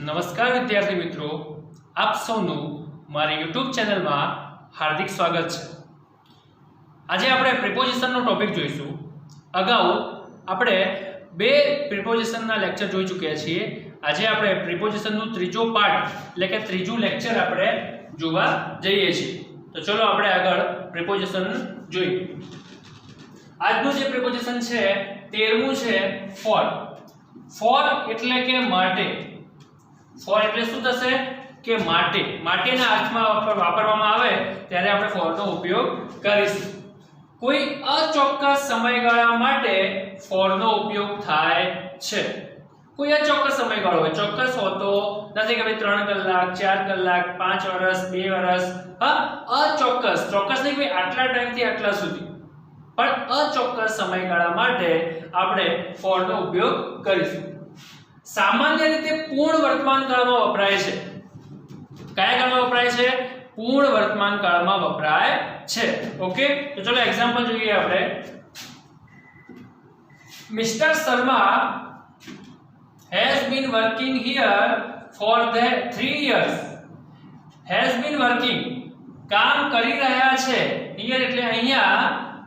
નમસ્કાર વિદ્યાર્થી મિત્રો, આપ સૌનું મારી YouTube ચેનલમાં હાર્દિક સ્વાગત છે। આજે આપણે પ્રિપોઝિશનનો ટોપિક જોઈશું। અગાઉ આપણે બે પ્રિપોઝિશનના લેક્ચર જોઈ ચૂક્યા છીએ। આજે આપણે પ્રિપોઝિશનનું ત્રીજો પાર્ટ એટલે કે ત્રીજું લેક્ચર આપણે જોવા જઈએ છીએ। તો ચલો આપણે આગળ પ્રિપોઝિશન જોઈએ। આજનું જે પ્રિપોઝિશન છે 13મું છે ફોર। ફોર એટલે કે માટે। ફોર એટલે શું થશે કે માટે। માટેના અર્થમાં વાપરવામાં આવે ત્યારે આપણે ફોર નો ઉપયોગ કરીશું। કોઈ અચોક્કસ સમયગાળા માટે ફોર નો ઉપયોગ થાય છે। કોઈ અચોક્કસ સમયગાળો હોય, ચોક્કસ હોતો નથી કે ભાઈ 3 કલાક 4 કલાક 5 વર્ષ 2 વર્ષ। હા, અચોક્કસ, ચોક્કસ નહીં ભાઈ આટલા ટાઈમથી આટલા સુધી, પણ અચોક્કસ સમયગાળા માટે આપણે ફોર નો ઉપયોગ કરીશું। सामान्य रीते पूर्ण वर्तमान काल में वपराय छे। कया काल में वपराय छे? पूर्ण वर्तमान काल में वपराय छे। ओके, तो चलो एग्जांपल જોઈએ આપણે। Mister Sharma has been working here for the 3 years। has been working काम કરી રહ્યા છે, here એટલે અહીંયા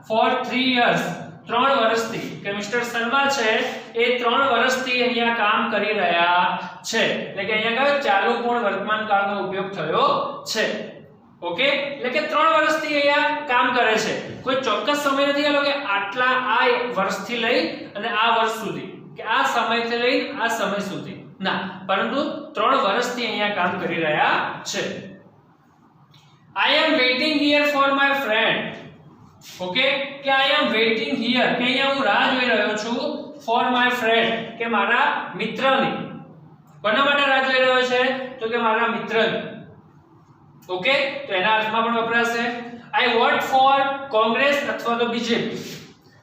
for 3 years 3 વર્ષથી, કે મિસ્ટર શર્મા છે એ 3 વર્ષથી અહીંયા કામ કરી રહ્યા છે, એટલે કે અહીંયા કયો ચાલુ પૂર્ણ વર્તમાન કાળનો ઉપયોગ થયો છે। ઓકે, એટલે કે 3 વર્ષથી અહીંયા કામ કરે છે। કોઈ ચોક્કસ સમય નથી આલો કે આટલા આ વર્ષથી લઈ અને આ વર્ષ સુધી, કે આ સમયથી લઈ આ સમય સુધી, ના, પરંતુ 3 વર્ષથી અહીંયા કામ કરી રહ્યા છે। I am waiting here for my friend। Okay, કે I am waiting here કે અહીંયા હું રાહ જોઈ રહ્યો છું for my friend કે મારા મિત્રની। કોના માટે રાહ જોઈ રહ્યો છે? તો કે મારા મિત્રની। ઓકે, તો એના અર્થમાં પણ વપરાશે। I vote for કોંગ્રેસ અથવા તો બીજેપી,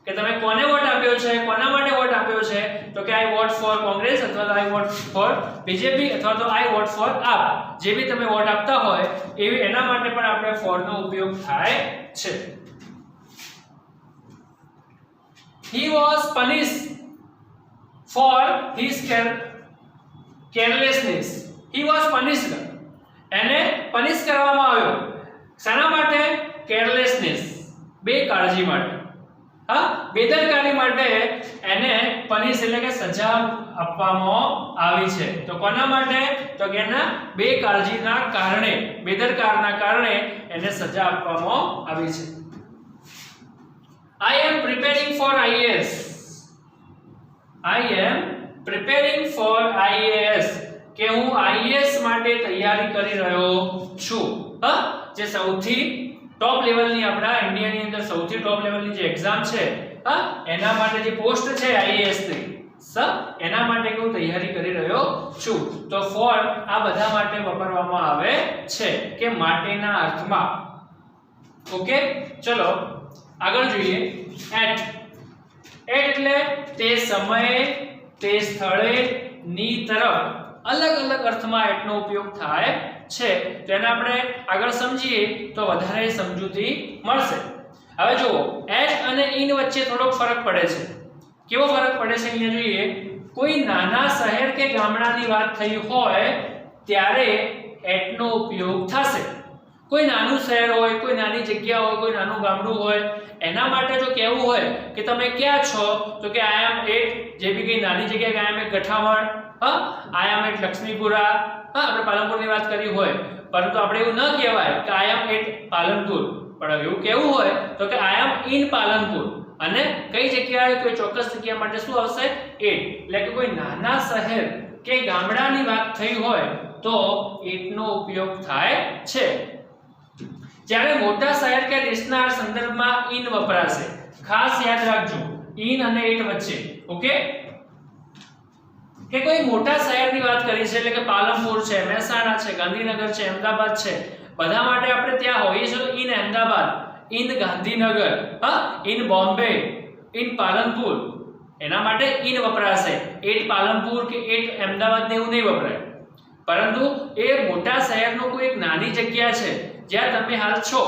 કે તમે કોને વોટ આપ્યો છે, કોના માટે વોટ આપ્યો છે? તો કે I vote for કોંગ્રેસ અથવા તો I vote for બીજેપી અથવા તો I vote for આપ, જે બી તમે વોટ આપતા હોય એવી એના માટે પણ આપણે for નો ઉપયોગ થાય છે। He was punished for his carelessness। He was punished, એને પનિશ કરવામાં આવ્યો શાના માટે? carelessness, બેકાળજી માટે। હા, બેદરકારી માટે એને પનિશ એટલે કે સજા આપવામાં આવી છે। તો કોના માટે? તો કે એના બેકાળજીના કારણે, બેદરકારના કારણે એને સજા આપવામાં આવી છે। I am preparing for IAS। I am preparing for IAS કે હું IAS માટે તૈયારી કરી રહ્યો છું। હા, જે સૌથી ટોપ લેવલની આપણા ઇન્ડિયાની અંદર સૌથી ટોપ લેવલની જે એક્ઝામ છે, હા, એના માટે જે પોસ્ટ છે IAS ની, એના માટે હું તૈયારી કરી રહ્યો છું। તો for આ બધા માટે વાપરવામાં આવે છે કે માટેના અર્થમાં। ઓકે, ચલો આગળ જોઈએ। એટ એટલે તે સમયે તે સ્થળે ની તરફ અલગ અલગ અર્થમાં એટ નો ઉપયોગ થાય છે। તો એને આપણે આગળ સમજીએ તો વધારે સમજૂતી મળશે। હવે જુઓ, એટ અને ઇન વચ્ચે થોડોક ફરક પડે છે। કેવો ફરક પડે છે અહીંયા જોઈએ। કોઈ નાના શહેર કે ગામડાની વાત થઈ હોય ત્યારે એટ નો ઉપયોગ થશે। કોઈ નાનું શહેર હોય, કોઈ નાની જગ્યા હોય, કોઈ નાનું ગામડું હોય, એના માટે જો કહેવું હોય કે તમે ક્યાં છો, તો કે I am at, જે બી કઈ નાની જગ્યા કે I am at ગઠામણ, હા, I am at લક્ષ્મીપુરા, હા, આપણે પાલનપુરની વાત કરી હોય, પરંતુ આપણે એવું ન કહેવાય કે I am at પાલનપુર, પણ એવું કહેવું હોય તો કે I am in પાલનપુર। અને કઈ જગ્યાએ કોઈ ચોક્કસ જગ્યા માટે શું આવશે? at, એટલે કે કોઈ નાના શહેર કે ગામડાની વાત થઈ હોય તો at નો ઉપયોગ થાય છે। જ્યારે મોટા શહેર કે દેશના સંદર્ભમાં ઇન વપરાશે। ખાસ યાદ રાખજો, ઇન અને એટ વચ્ચે। ઓકે, કે કોઈ મોટા શહેરની વાત કરી છે એટલે કે પાલનપુર છે, મહેસાણા છે, ગાંધીનગર છે, અમદાવાદ છે, બધા માટે આપણે ત્યાં હોઈએ છીએ તો ઇન અમદાવાદ, ઇન ગાંધીનગર, હા, ઇન બોમ્બે, ઇન પાલનપુર, એના માટે ઇન વપરાશે। એટ પાલનપુર કે એટ અમદાવાદ ને એવું નહીં વપરાય, પરંતુ એ મોટા શહેરનો કોઈ એક નાની જગ્યા છે જ્યાં તમે હાલ છો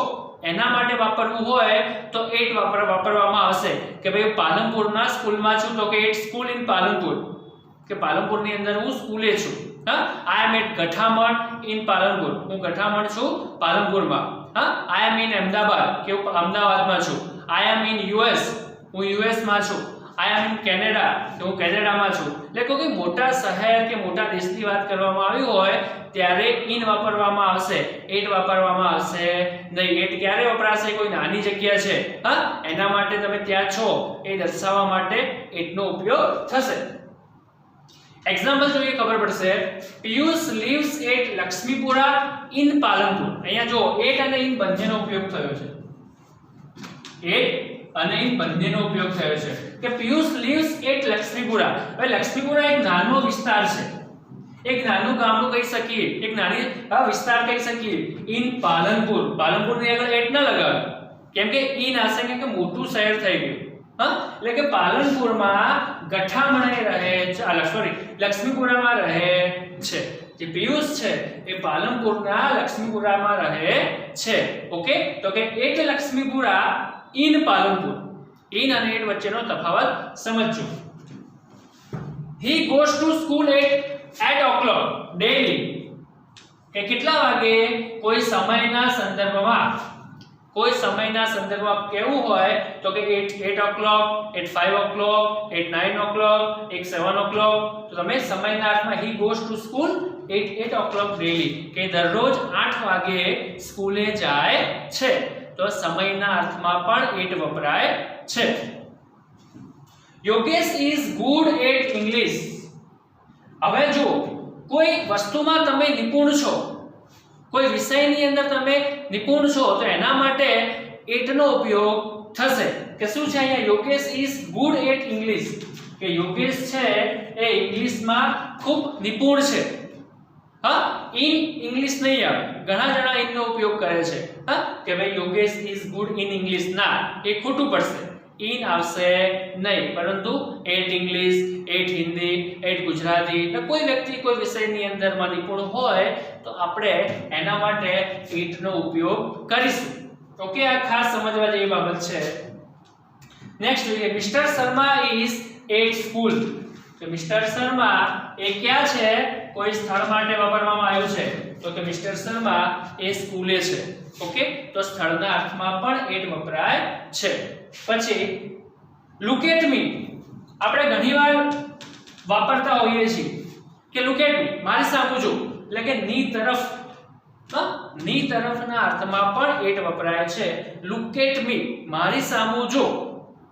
એના માટે વાપરવું હોય તો એટ વાપરવામાં આવશે। કે ભાઈ પાલનપુરના સ્કૂલમાં છું તો કે એટ સ્કૂલ ઇન પાલનપુર। કે પાલનપુરની અંદર હું સ્કૂલે છું. હા, આઈ એમ એટ ગઠામણ ઇન પાલનપુર. હું ગઠામણ છું પાલનપુરમાં. હા, આઈ એમ ઇન અમદાવાદ કે હું અમદાવાદમાં છું. આઈ એમ ઇન યુએસ, હું યુએસ માં છું. આઈ એમ ઇન કેનેડા કે હું કેનેડામાં છું. એટલે કોઈ મોટા શહેર કે મોટા દેશની વાત કરવામાં આવી હોય ત્યારે ઇન વાપરવામાં આવશે, એટ વાપરવામાં આવશે નહીં. એટ ક્યારે વપરાશે? કોઈ નાની જગ્યા છે, હા, એના માટે તમે ત્યાં છો એ દર્શાવવા માટે એટનો ઉપયોગ થશે. એક્ઝામ્પલ જોઈએ, ખબર પડશે. Piyush lives at Laxmipura in Palanpur. અહીંયા જો એટ અને ઇન બંનેનો ઉપયોગ થયો છે. એટ અને ઇન બંનેનો ઉપયોગ થયો છે કે પિયુષ lives at લક્ષ્મીપુરા. હવે લક્ષ્મીપુરા એક નાનો વિસ્તાર છે, એક નાનું ગામડું કહી શકીએ, એક નાની વિસ્તાર કહી શકીએ. ઇન પાલનપુર, પાલનપુરની આગળ એટ ન લગાવે, કેમ કે ઇન આશે કે મોટું શહેર થઈ ગયું. હા, એટલે કે પાલનપુરમાં ગઠામણે રહે છે, સોરી લક્ષ્મીપુરામાં રહે છે. જે પિયુષ છે એ પાલનપુરના લક્ષ્મીપુરામાં રહે છે. ઓકે, તો કે at Laxmipura in Palanpur. In અને એટ વચ્ચેનો તફાવત સમજજો. he goes to school at o'clock daily. કે કેટલા વાગે? કોઈ સમયના સંદર્ભમાં, કોઈ સમયના સંદર્ભમાં કેવું હોય તો કે 8 o'clock, at 5 o'clock, at 9 o'clock, at 7 o'clock. તો તમે સમયના અર્થમાં he goes to school at 8 o'clock daily, કે દરરોજ 8 વાગે સ્કૂલે જાય છે. તો સમયના અર્થમાં પણ એટ વપરાય છે. Yogesh is good at English. હવે જો કોઈ વસ્તુમાં તમે નિપુણ છો, કોઈ વિષયની અંદર તમે નિપુણ છો, તો એના માટે એટનો ઉપયોગ થશે. કે શું છે અહીંયા? Yogesh is good at English, કે યોગેશ છે એ ઇંગ્લિશમાં ખૂબ નિપુણ છે. હા, ઇન ઇંગ્લિશ નહીં આવે. ઘણા જણા ઇનનો ઉપયોગ કરે છે, હા, કે ભાઈ Yogesh is good in English. ના, એ ખોટું પડશે. ઇન આવશે નહીં, પરંતુ at English, at Hindi, at Gujarati, એટલે કોઈ વ્યક્તિ કોઈ વિષયની અંદરમાં નિપુણ હોય તો આપણે એના માટે એટનો ઉપયોગ કરીશું. ઓકે, આ ખાસ સમજવા જેવી બાબત છે. નેક્સ્ટ જોઈએ, mister Sharma is at school. તો મિસ્ટર શર્મા એ ક્યાં છે? કોઈ સ્થળ માટે વાપરવામાં આવ્યું છે, તો કે મિસ્ટર શર્મા એ સ્કૂલે છે. ઓકે, તો સ્થળના અર્થમાં પણ એટ વપરાય છે. પછી લુક એટ મી આપણે ઘણીવાર વાપરતા હોઈએ છીએ કે લુક એટ મી, મારી સામે જો, એટલે કે ની તરફ. હા, ની તરફના અર્થમાં પણ એટ વપરાય છે. લુક એટ મી, મારી સામે જો.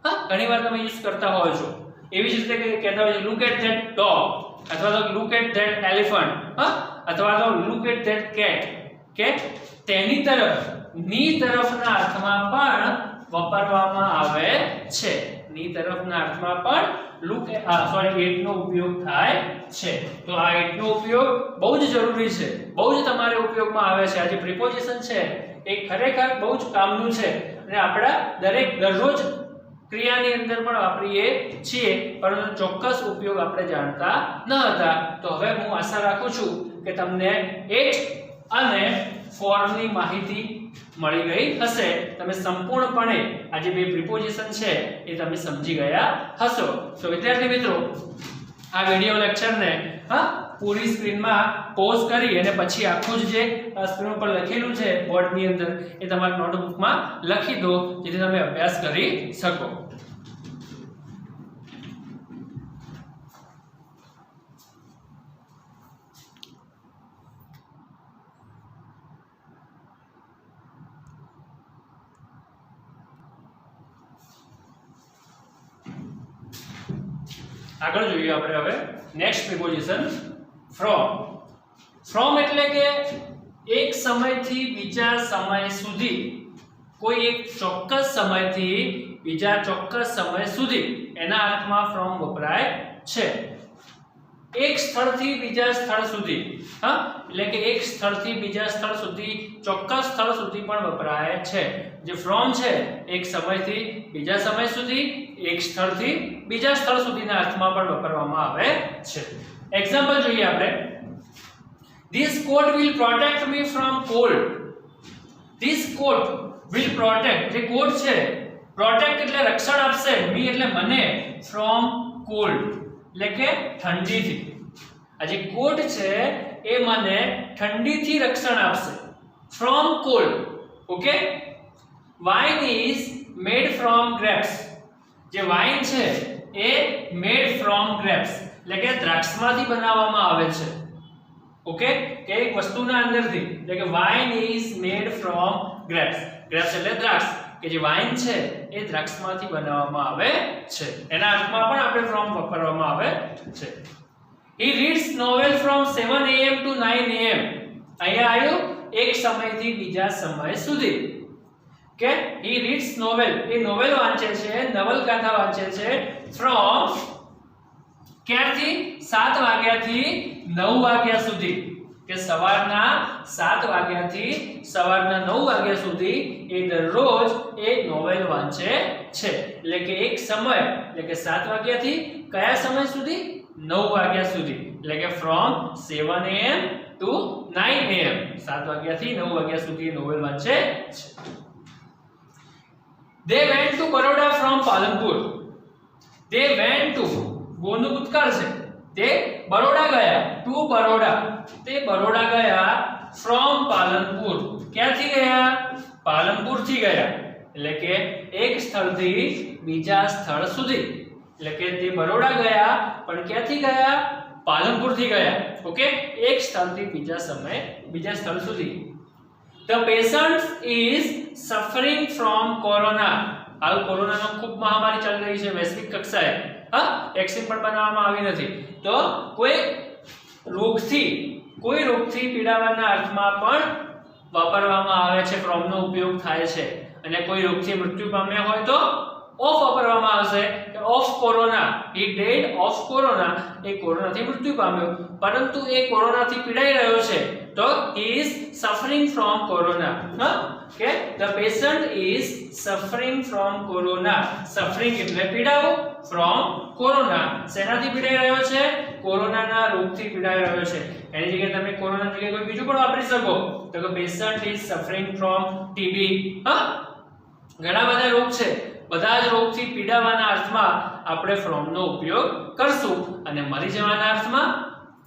હા, ઘણીવાર તમે યુઝ કરતા હોય છો. એવી જ રીતે કહેતા હોય છે લુક એટ ધેટ ડોગ, અથવા તો લુક એટ ધેટ એલિફન્ટ, હા, અથવા તો લુક એટ ધેટ કેટ, કે તેની તરફ. ની તરફના અર્થમાં પણ વાપરવામાં આવે છે. ની તરફના અર્થમાં પણ એટનો ઉપયોગ થાય છે. તો આ એટનો ઉપયોગ બહુ જ જરૂરી છે, બહુ જ તમારે ઉપયોગમાં આવે છે. આ જે પ્રિપોઝિશન છે એ ખરેખર બહુ જ કામનું છે અને આપણા દરરોજ ક્રિયાની અંદર પણ વાપરીએ છીએ, પરંતુ ચોક્કસ ઉપયોગ આપણે જાણતા ન હતા. તો હવે હું આશા રાખું છું કે તમને એટ અને ફોરની માહિતી મળી ગઈ હશે. તમે સંપૂર્ણપણે આ જે બે પ્રિપોઝિશન છે એ તમે સમજી ગયા હશો. તો વિદ્યાર્થી મિત્રો, આ વિડિયો લેક્ચરને પૂરી સ્ક્રીનમાં પોઝ કરી અને પછી આખું જ જે સ્ક્રીન પર લખેલું છે બોર્ડની અંદર એ તમારા નોટબુકમાં લખી દો, જેથી તમે અભ્યાસ કરી શકો. આગળ જોઈએ આપણે હવે નેક્સ્ટ પ્રિપોઝિશન ફ્રોમ. ફ્રોમ એટલે કે એક સમયથી બીજા સમય સુધી, કોઈ એક ચોક્કસ સમયથી બીજા ચોક્કસ સમય સુધી એના અર્થમાં ફ્રોમ વપરાય છે. એક સ્થળથી બીજા સ્થળ સુધી, હા, એટલે કે એક સ્થળથી બીજા સ્થળ સુધી, ચોક્કસ સ્થળ સુધી પણ વપરાય છે. જે ફ્રોમ છે એક સમયથી બીજા સમય સુધી, એક સ્થળથી બીજા સ્થળ સુધીના અર્થમાં પણ વાપરવામાં આવે છે. એક્ઝામ્પલ જોઈએ આપણે. This coat will protect me from cold. This coat will protect, જે કોટ છે, પ્રોટેક્ટ એટલે રક્ષણ આપશે, મી એટલે મને, from cold, એટલે કે ઠંડીથી. આ જે કોટ છે એ મને ઠંડીથી રક્ષણ આપશે. From cold. Okay. Wine is made from grapes. જે વાઇન છે એ મેડ ફ્રોમ ગ્રેપ્સ એટલે કે દ્રાક્ષમાંથી બનાવવામાં આવે છે. ઓકે. કે એક વસ્તુના અંદરથી એટલે કે wine is made from grapes. Grapes એટલે દ્રાક્ષ. કે જે વાઇન છે એ દ્રાક્ષમાંથી બનાવવામાં આવે છે. એના અર્થમાં પણ આપણે ફ્રોમ વાપરવામાં આવે છે. He reads novel from 7 am to 9 am. અહીંયા આવ્યું એક સમયથી બીજા સમય સુધી. કે he reads novel, A novel વાંચે છે, નવલકથા વાંચે છે from ક્યારથી 7 વાગ્યાથી 9 વાગ્યા સુધી. કે સવારના 7 વાગ્યાથી સવારના 9 વાગ્યા સુધી એ દરરોજ એક નોવેલ વાંચે છે. એટલે કે એક સમય એટલે કે 7 વાગ્યાથી કયા સમય સુધી? 9 વાગ્યા સુધી. એટલે કે from 7 am to 9 am. 7 વાગ્યાથી 9 વાગ્યા સુધી નોવેલ વાંચે છે. They went to Baroda from Palanpur. They went to ગોનું ભૂતકાળ છે. તે બરોડા ગયા. ટુ બરોડા. તે બરોડા ગયા from પાલનપુર. ક્યાંથી ગયા? પાલનપુરથી ગયા. એટલે કે એક સ્થળથી બીજા સ્થળ સુધી. એટલે કે તે બરોડા ગયા પણ ક્યાંથી ગયા? પાલનપુરથી ગયા. ઓકે. એક સ્થળથી બીજા સ્થળ સુધી. The patient is suffering from corona. હાલ કોરોનાનો ખૂબ મહામારી ચાલી રહી છે વૈશ્વિક કક્ષાએ. વેક્સિન પણ બનાવવામાં આવી નથી. તો કોઈ રોગથી પીડાવાના અર્થમાં પણ વાપરવામાં આવે છે. from નો ઉપયોગ થાય છે. અને કોઈ રોગથી મૃત્યુ પામ્યા હોય તો ઓફ વાપરવામાં આવશે. કે of corona. he died of corona. એ કોરોનાથી મૃત્યુ પામ્યો પરંતુ એ કોરોનાથી પીડાઈ રહ્યો છે તો he is suffering from corona. કે the patient is suffering from corona. suffering એટલે પીડાવું, from corona શેનાથી પીડાઈ રહ્યો છે? કોરોનાના રોગથી પીડાઈ રહ્યો છે. એની જગ્યાએ તમે કોરોના જગ્યાએ કોઈ બીજું પણ વાપરી શકો. તો કે patient is suffering from TB. ઘણા બધા રોગ છે. બધા જ રોગથી પીડાવાના અર્થમાં આપણે from નો ઉપયોગ કરશું અને મરી જવાના અર્થમાં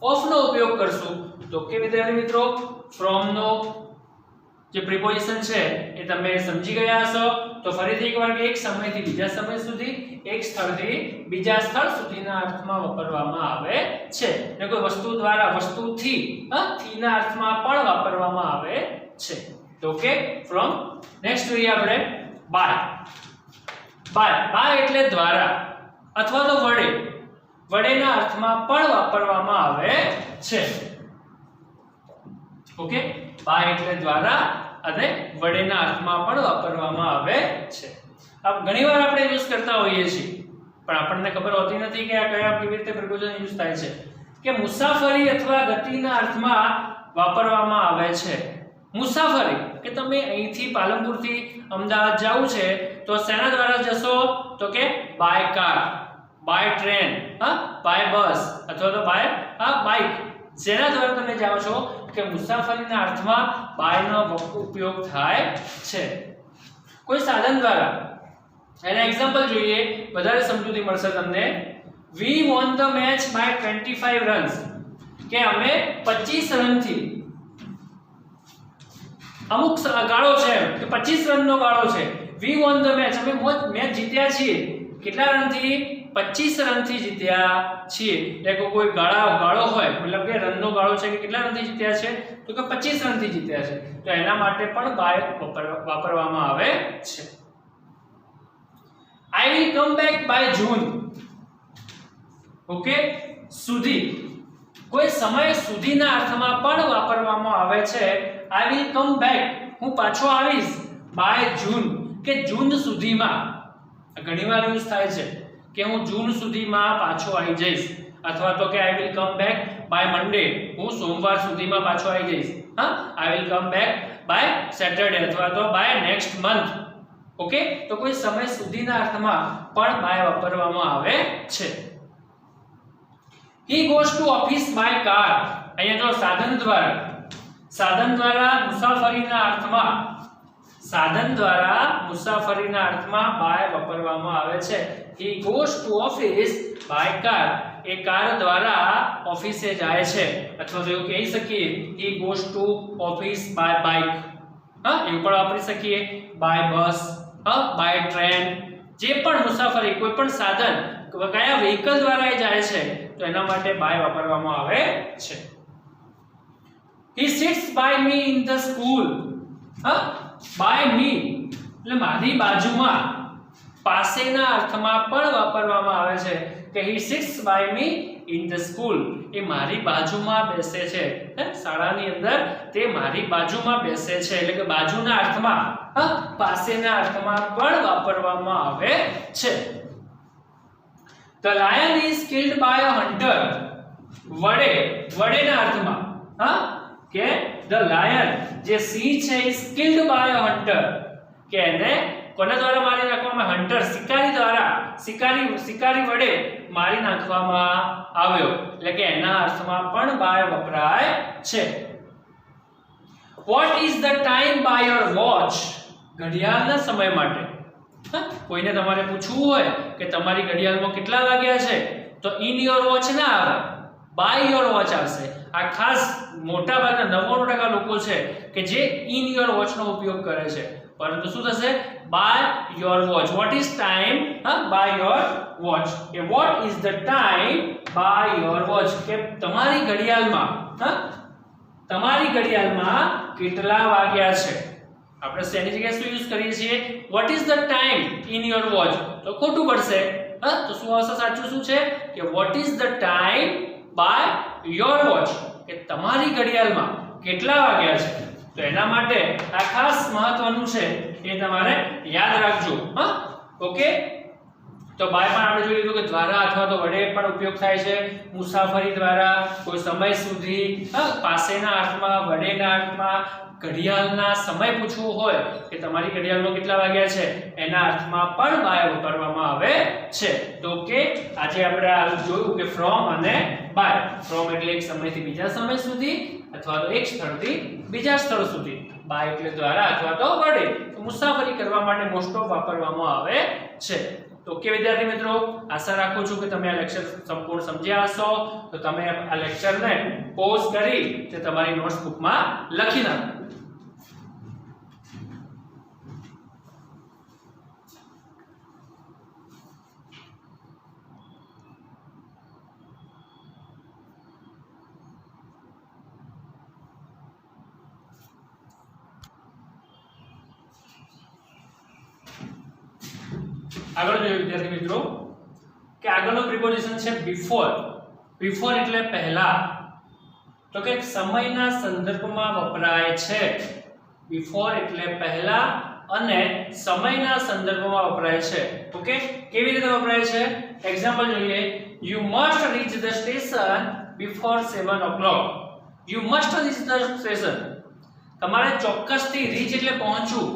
of નો ઉપયોગ કરશું. તો કે વિદ્યાર્થી મિત્રો from નો જે પ્રિપોઝિશન છે એ તમે સમજી ગયા હશો. તો ફરીથી એકવાર કે એક સમયથી બીજા સમય સુધી, એક સ્થળથી બીજા સ્થળ સુધીના અર્થમાં વાપરવામાં આવે છે. અને કોઈ વસ્તુ દ્વારા, વસ્તુથી, થી ના અર્થમાં પણ વાપરવામાં આવે છે. તો કે from. નેક્સ્ટ જોઈએ આપણે by. by એટલે દ્વારા અથવા તો વડે. વડેના અર્થમાં પણ વાપરવામાં આવે છે. ઓકે. by એટલે દ્વારા અને વડેના અર્થમાં પણ વાપરવામાં આવે છે. આ ઘણીવાર આપણે યુઝ કરતા હોઈએ છીએ પણ આપણને ખબર હોતી નથી કે આ કયા કેવી રીતે પ્રિપોઝિશન યુઝ થાય છે. કે મુસાફરી અથવા ગતિના અર્થમાં વાપરવામાં આવે છે. મુસાફરી કે તમે અહીંથી પાલનપુરથી અમદાવાદ જાવું છે તો શેના દ્વારા જશો? તો કે by car, by train, by bus અથવા તો બાય બાઇક. જેના દ્વારા તમે જાઓ છો કે મુસાફરીના અર્થમાં બાય નો ઉપયોગ થાય છે. કોઈ સાધન દ્વારા. એના એક્ઝામ્પલ જોઈએ, વધારે સમજૂતી મળશે તમને. We won the match by 25 runs. કે અમે 25 રનથી, અમુક ગાળો છે કે 25 રનનો ગાળો છે. We won the match. અમે મેચ જીત્યા છીએ. કેટલા રનથી? 25 રનથી જીત્યા છીએ. એટલે કોઈ ગાળો હોય, મતલબ કે રનનો ગાળો છે કે કેટલા રનથી જીત્યા છે? તો કે 25 રનથી જીત્યા છે. તો એના માટે પણ બાય વાપરવામાં આવે છે. I will come back by June. Okay. સુધી. કોઈ સમય સુધીના અર્થમાં પણ વાપરવામાં આવે છે. I will come back. હું પાછો આવીશ. by June. કે જૂન સુધીમાં. ઘણીવાર યુઝ થાય છે કે હું જૂન સુધીમાં પાછો આવી જઈશ. અથવા તો કે I will come back by Monday. હું સોમવાર સુધીમાં પાછો આવી જઈશ. I will come back by Saturday અથવા તો by next month. ઓકે. તો કોઈ સમય સુધીના અર્થમાં પણ by વાપરવામાં આવે છે. He goes to office by car. અહીંયા જો સાધન દ્વારા મુસાફરીના અર્થમાં સાધન દ્વારા મુસાફરીના અર્થમાં બાય વાપરવામાં આવે છે. he goes to office by car. A car દ્વારા ઓફિસે જાય છે. અથવા તો એવું કહી શકીએ he goes to office by bike. એવું પણ વાપરી શકીએ by bus, by train. જે પણ મુસાફરી કોઈ પણ સાધન કયા વ્હીકલ દ્વારા એ જાય છે તો એના માટે બાય વાપરવામાં આવે છે. he sits by me in the school. by me એટલે મારી બાજુમાં, પાસેના અર્થમાં પણ વાપરવામાં આવે છે કે he sits by me in the school. એ મારી બાજુમાં બેસે છે. શાળાની અંદર તે મારી બાજુમાં બેસે છે એટલે કે બાજુના અર્થમાં, પાસેના અર્થમાં પણ વાપરવામાં આવે છે. The lion is killed by a hunter. વડેના અર્થમાં, કે the lion જે સિંહ છે is killed by a hunter, કે એને કોના દ્વારા મારી નાખવામાં? હન્ટર, શિકારી દ્વારા, શિકારી વડે મારી નાખવામાં આવ્યો. એટલે કે એના અર્થમાં પણ બાય વપરાય છે. What is the time by your watch? ઘડિયાળના સમય માટે. કોઈને તમારે પૂછવું હોય કે તમારી ઘડિયાળમાં કેટલા વાગ્યા છે તો in your watch ના આવે, by your watch આવશે. આ ખાસ મોટા ભાગના 99% લોકો છે કે જે in your watch નો ઉપયોગ કરે છે, પરંતુ શું થશે? by your watch. what is time? by your watch. કે what is the time by your watch? કે તમારી ઘડિયાળમાં કેટલા વાગ્યા છે. આપણે શેની જગ્યાએ શું યુઝ કરીએ છીએ? what is the time in your watch? તો ખોટું પડશે. તો શું આવશે? સાચું શું છે કે what is the time by your watch? કે તમારી ઘડિયાળમાં કેટલા વાગ્યા છે. તો એના માટે આ ખાસ મહત્વનું છે, એ તમારે યાદ રાખજો. ઓકે, તો બાય પણ આપણે જોઈ લીધું કે દ્વારા અથવા તો વડે પણ ઉપયોગ થાય છે. મુસાફરી દ્વારા, કોઈ સમય સુધી, પાસેના અર્થમાં, વડેના અર્થમાં, ઘડિયાળના સમય પૂછવું હોય કે તમારી ઘડિયાળમાં કેટલા વાગ્યા છે એના અર્થમાં પણ બાય વાપરવામાં આવે છે. તો ઓકે, આજે આપણે આ જોયું કે ફ્રોમ અને બાય. ફ્રોમ એટલે એક સમયથી બીજા સમય સુધી અથવા તો એક સ્થળથી બીજા સ્થળ સુધી. બાય એટલે દ્વારા અથવા તો વડે. તો મુસાફરી કરવા માટે મોસ્ટ ઓફ વાપરવામાં આવે છે. તો ઓકે વિદ્યાર્થી મિત્રો, આશા રાખું છું કે તમે આ લેક્ચર સંપૂર્ણ સમજ્યા હશો. તો તમે આ લેક્ચરને પોઝ કરી તે તમારી નોટ્સ બુકમાં લખી નાખો. આગળ જોઈએ વિદ્યાર્થી મિત્રો કે આગળનો પ્રિપોઝિશન છે બિફોર. બિફોર એટલે પહેલા. તો કે સમયના સંદર્ભમાં વપરાય છે. બિફોર એટલે પહેલા અને સમયના સંદર્ભમાં વપરાય છે. ઓકે, કેવી રીતે વપરાય છે? એક્ઝામ્પલ જોઈએ. you must reach the station before 7 o'clock. you must reach the station. તમારે ચોક્કસથી રીચ એટલે પહોંચવું.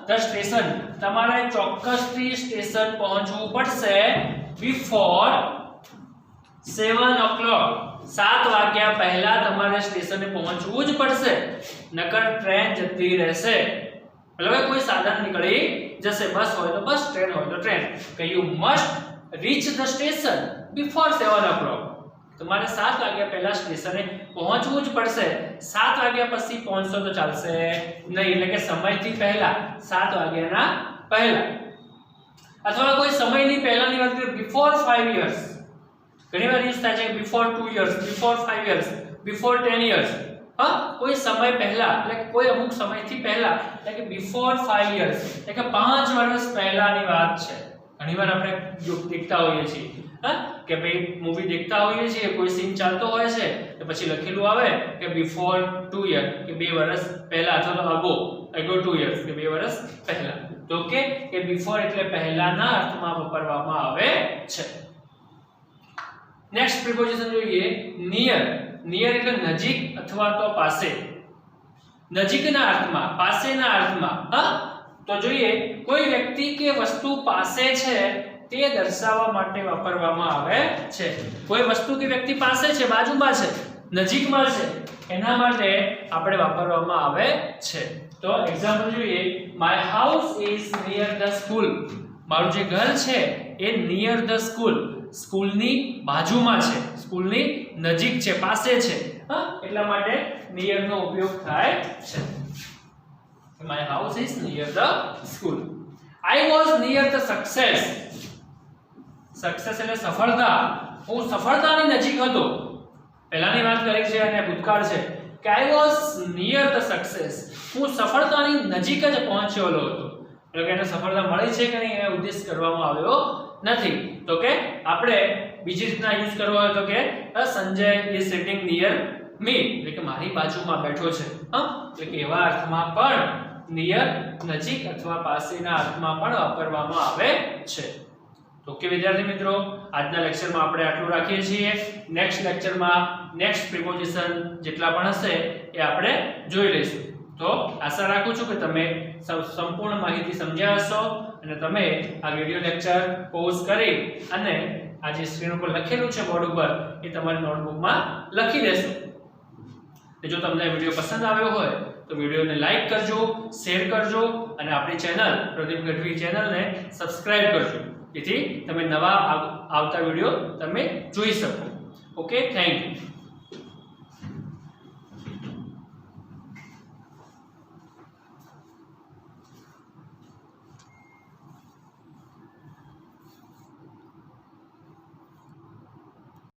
ધ સ્ટેશન, તમારે ચોક્કસથી સ્ટેશન પહોંચવું પડશે બિફોર 7 o'clock. 7 વાગ્યા પહેલા તમારે સ્ટેશને પહોંચવું જ પડશે, નકર ટ્રેન જતી રહેશે. એટલે કોઈ સાધન નીકળી જશે. બસ હોય તો બસ, ટ્રેન હોય તો ટ્રેન. કે you must reach the station before 7 o'clock. તમારે 7 વાગ્યા પહેલા સ્ટેશને પહોંચવું જ પડશે. 7 વાગ્યા પછી પહોંચશો તો ચાલશે નહીં. એટલે કે સમયથી પહેલા, 7 વાગ્યાના પહેલા. અથવા કોઈ સમયની પહેલાની વાત કરીએ, બિફોર 5 years. ઘણીવાર યુઝ થાય છે before 2 years, before 5 years, before 10 years. કોઈ સમય પહેલા, એટલે કોઈ અમુક સમયથી પહેલા, એટલે કે બિફોર 5 years, એટલે કે 5 વર્ષ પહેલાની વાત છે. ઘણીવાર આપણે દેખતા હોઈએ છીએ કે ભાઈ મૂવી દેખતા હોઈએ છીએ, કોઈ સીન ચાલતો હોય છે તો પછી લખેલું આવે કે બિફોર 2 year, કે 2 વર્ષ પહેલા, અથવા તો અગો 2 years, કે 2 વર્ષ પહેલા. તો કે બિફોર એટલે પહેલાના અર્થમાં વાપરવામાં આવે છે. નેક્સ્ટ પ્રિપોઝિશન જોઈએ, નિયર. નિયર એટલે નજીક અથવા તો પાસે. નજીકના અર્થમાં, પાસેના અર્થમાં. તો જોઈએ, કોઈ વ્યક્તિ કે વસ્તુ પાસે છે તે દર્શાવવા માટે વાપરવામાં આવે છે. કોઈ વસ્તુ કે વ્યક્તિ પાસે છે, બાજુમાં છે, નજીકમાં છે, એના માટે આપણે વાપરવામાં આવે છે. તો એક્ઝામ્પલ જોઈએ, my house is near the school. મારું જે ઘર છે એ નિયર ધ સ્કૂલ, સ્કૂલની બાજુમાં છે, સ્કૂલની નજીક છે, પાસે છે. હા, એટલા માટે નિયર નો ઉપયોગ થાય છે. My house is near the school. I was near the success. Success એટલે સફળતા. હું સફળતાની નજીક હતો. પહેલાની વાત કરી છે અને ભૂતકાળ છે કે I was near the success. હું સફળતાની નજીક જ પહોંચેલો હતો. એટલે કે એને સફળતા મળી છે કે નહીં એ ઉદ્દેશ કરવામાં આવ્યો નથી. તો કે આપણે બીજી રીતના યુઝ કરવો હોય તો કે Sanjay is sitting near me, એટલે કે મારી બાજુમાં બેઠો છે. એટલે કે એવા અર્થમાં પણ નિયર નજીક અથવા પાસેના અર્થમાં પણ વાપરવામાં આવે છે. ઓકે વિદ્યાર્થી મિત્રો, આજના લેક્ચરમાં આપણે આટલું રાખીએ છીએ. નેક્સ્ટ લેક્ચરમાં નેક્સ્ટ પ્રિપોઝિશન જેટલા પણ હશે એ આપણે જોઈ લઈશું. તો આશા રાખું છું કે તમે સંપૂર્ણ માહિતી સમજ્યા હશો અને તમે આ વિડિયો લેક્ચર પોઝ કરી અને આ જે સ્ક્રીન ઉપર લખેલું છે બોર્ડ ઉપર એ તમારી નોટબુકમાં લખી દેશો. જો તમને વિડિયો પસંદ આવ્યો હોય તો વિડિયોને લાઈક કરજો, શેર કરજો અને આપણી ચેનલ પ્રદીપ ગઢવી ચેનલને સબસ્ક્રાઇબ કરજો, જેથી તમે નવા આવતા વિડિયો તમે જોઈ શકો. Okay, thank you.